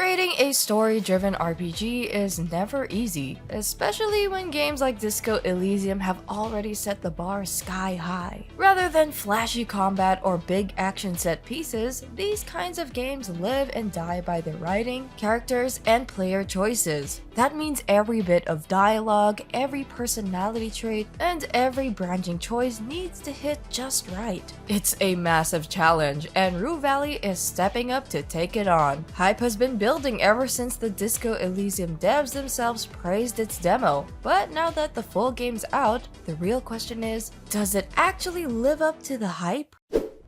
Creating a story-driven RPG is never easy, especially when games like Disco Elysium have already set the bar sky high. Rather than flashy combat or big action set pieces, these kinds of games live and die by their writing, characters, and player choices. That means every bit of dialogue, every personality trait, and every branching choice needs to hit just right. It's a massive challenge, and Rue Valley is stepping up to take it on. Hype has been building ever since the Disco Elysium devs themselves praised its demo, but now that the full game's out, the real question is, does it actually live up to the hype?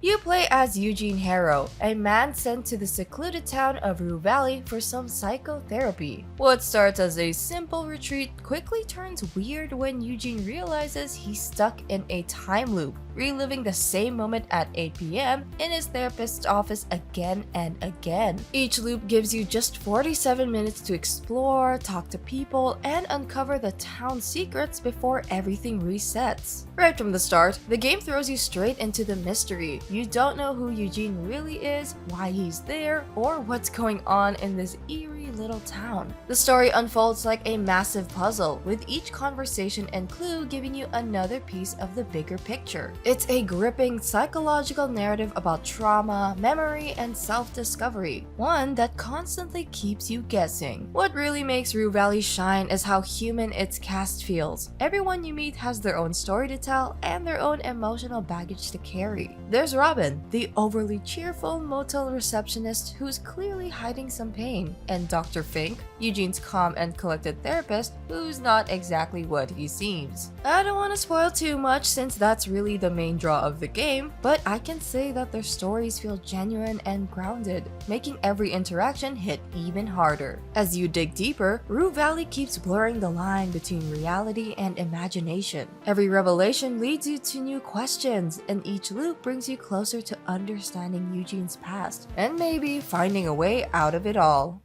You play as Eugene Harrow, a man sent to the secluded town of Rue Valley for some psychotherapy. What starts as a simple retreat quickly turns weird when Eugene realizes he's stuck in a time loop, reliving the same moment at 8 p.m. in his therapist's office again and again. Each loop gives you just 47 minutes to explore, talk to people, and uncover the town's secrets before everything resets. Right from the start, the game throws you straight into the mystery. You don't know who Eugene really is, why he's there, or what's going on in this eerie little town. The story unfolds like a massive puzzle, with each conversation and clue giving you another piece of the bigger picture. It's a gripping psychological narrative about trauma, memory, and self-discovery, one that constantly keeps you guessing. What really makes Rue Valley shine is how human its cast feels. Everyone you meet has their own story to tell and their own emotional baggage to carry. There's Robin, the overly cheerful motel receptionist who's clearly hiding some pain, and Dr. Fink, Eugene's calm and collected therapist who's not exactly what he seems. I don't want to spoil too much since that's really the main draw of the game, but I can say that their stories feel genuine and grounded, making every interaction hit even harder. As you dig deeper, Rue Valley keeps blurring the line between reality and imagination. Every revelation leads you to new questions, and each loop brings you closer to understanding Eugene's past, and maybe finding a way out of it all.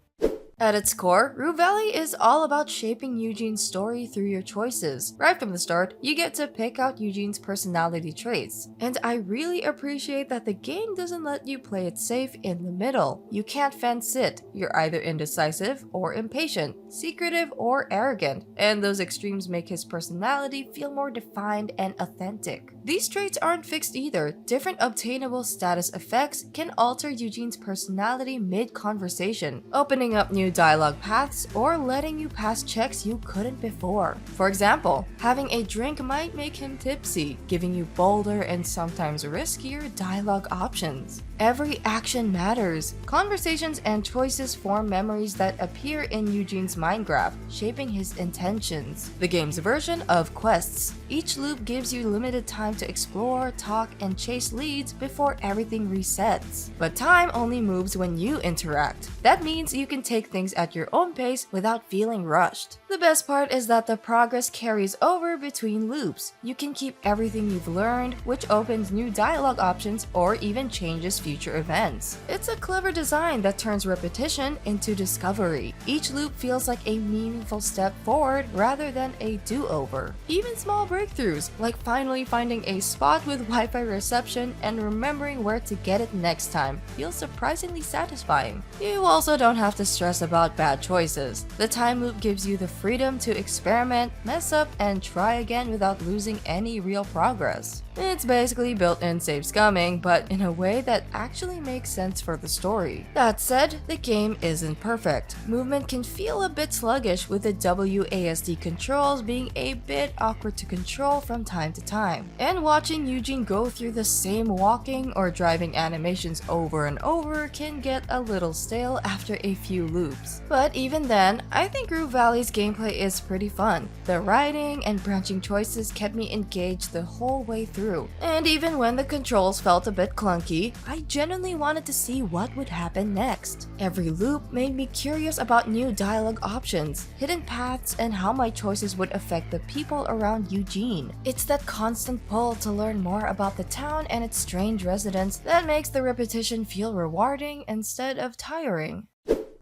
At its core, Rue Valley is all about shaping Eugene's story through your choices. Right from the start, you get to pick out Eugene's personality traits, and I really appreciate that the game doesn't let you play it safe in the middle. You can't fence it. You're either indecisive or impatient, secretive or arrogant, and those extremes make his personality feel more defined and authentic. These traits aren't fixed either. Different obtainable status effects can alter Eugene's personality mid-conversation, opening up new dialogue paths or letting you pass checks you couldn't before. For example, having a drink might make him tipsy, giving you bolder and sometimes riskier dialogue options. Every action matters. Conversations and choices form memories that appear in Eugene's mind graph, shaping his intentions. The game's version of quests. Each loop gives you limited time to explore, talk, and chase leads before everything resets. But time only moves when you interact. That means you can take things at your own pace without feeling rushed. The best part is that the progress carries over between loops. You can keep everything you've learned, which opens new dialogue options or even changes future events. It's a clever design that turns repetition into discovery. Each loop feels like a meaningful step forward rather than a do-over. Even small breakthroughs, like finally finding a spot with Wi-Fi reception and remembering where to get it next time, feel surprisingly satisfying. You also don't have to stress about bad choices. The time loop gives you the freedom to experiment, mess up, and try again without losing any real progress. It's basically built-in safe scumming, but in a way that actually makes sense for the story. That said, the game isn't perfect. Movement can feel a bit sluggish, with the WASD controls being a bit awkward to control from time to time. And watching Eugene go through the same walking or driving animations over and over can get a little stale after a few loops. But even then, I think Rue Valley's gameplay is pretty fun. The writing and branching choices kept me engaged the whole way through. And even when the controls felt a bit clunky, I genuinely wanted to see what would happen next. Every loop made me curious about new dialogue options, hidden paths, and how my choices would affect the people around Eugene. It's that constant pull to learn more about the town and its strange residents that makes the repetition feel rewarding instead of tiring.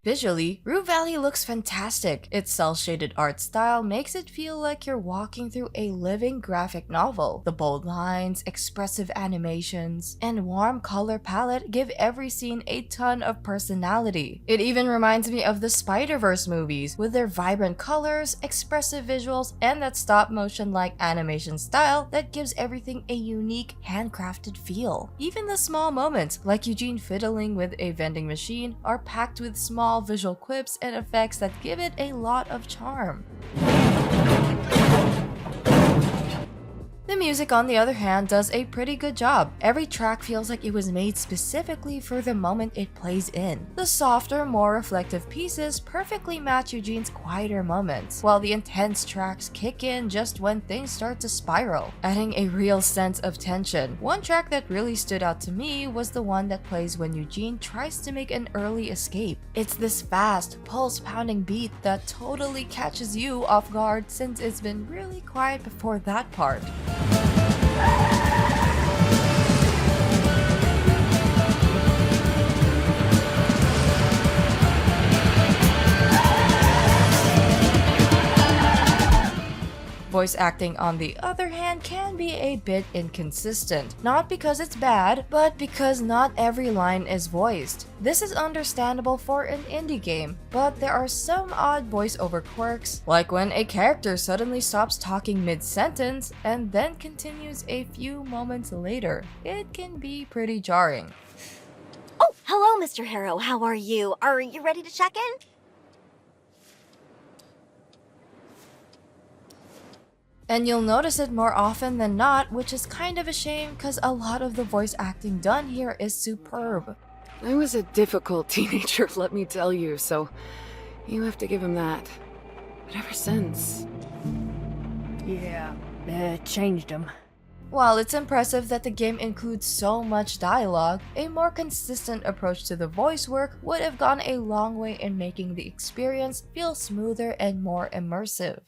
Visually, Rue Valley looks fantastic. Its cel-shaded art style makes it feel like you're walking through a living graphic novel. The bold lines, expressive animations, and warm color palette give every scene a ton of personality. It even reminds me of the Spider-Verse movies, with their vibrant colors, expressive visuals, and that stop-motion-like animation style that gives everything a unique, handcrafted feel. Even the small moments, like Eugene fiddling with a vending machine, are packed with small visual quips and effects that give it a lot of charm. The music, on the other hand, does a pretty good job. Every track feels like it was made specifically for the moment it plays in. The softer, more reflective pieces perfectly match Eugene's quieter moments, while the intense tracks kick in just when things start to spiral, adding a real sense of tension. One track that really stood out to me was the one that plays when Eugene tries to make an early escape. It's this fast, pulse-pounding beat that totally catches you off guard since it's been really quiet before that part. Voice acting, on the other hand, can be a bit inconsistent. Not because it's bad, but because not every line is voiced. This is understandable for an indie game, but there are some odd voiceover quirks, like when a character suddenly stops talking mid-sentence and then continues a few moments later. It can be pretty jarring. Oh, hello, Mr. Harrow. How are you? Are you ready to check in? And you'll notice it more often than not, which is kind of a shame because a lot of the voice acting done here is superb. I was a difficult teenager, let me tell you, so you have to give him that. But ever since... Yeah, it changed him. While it's impressive that the game includes so much dialogue, a more consistent approach to the voice work would have gone a long way in making the experience feel smoother and more immersive.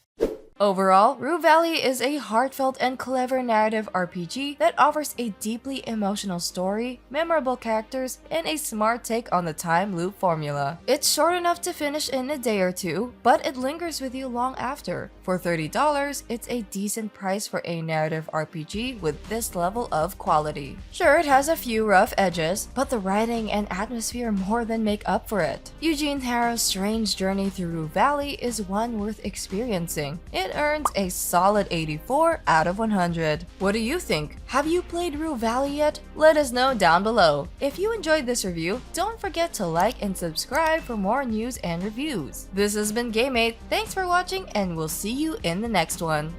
Overall, Rue Valley is a heartfelt and clever narrative RPG that offers a deeply emotional story, memorable characters, and a smart take on the time loop formula. It's short enough to finish in a day or two, but it lingers with you long after. For $30, it's a decent price for a narrative RPG with this level of quality. Sure, it has a few rough edges, but the writing and atmosphere more than make up for it. Eugene Harrow's strange journey through Rue Valley is one worth experiencing. It earns a solid 84 out of 100. What do you think? Have you played Rue Valley yet? Let us know down below. If you enjoyed this review, don't forget to like and subscribe for more news and reviews. This has been Game8, thanks for watching, and we'll see you in the next one.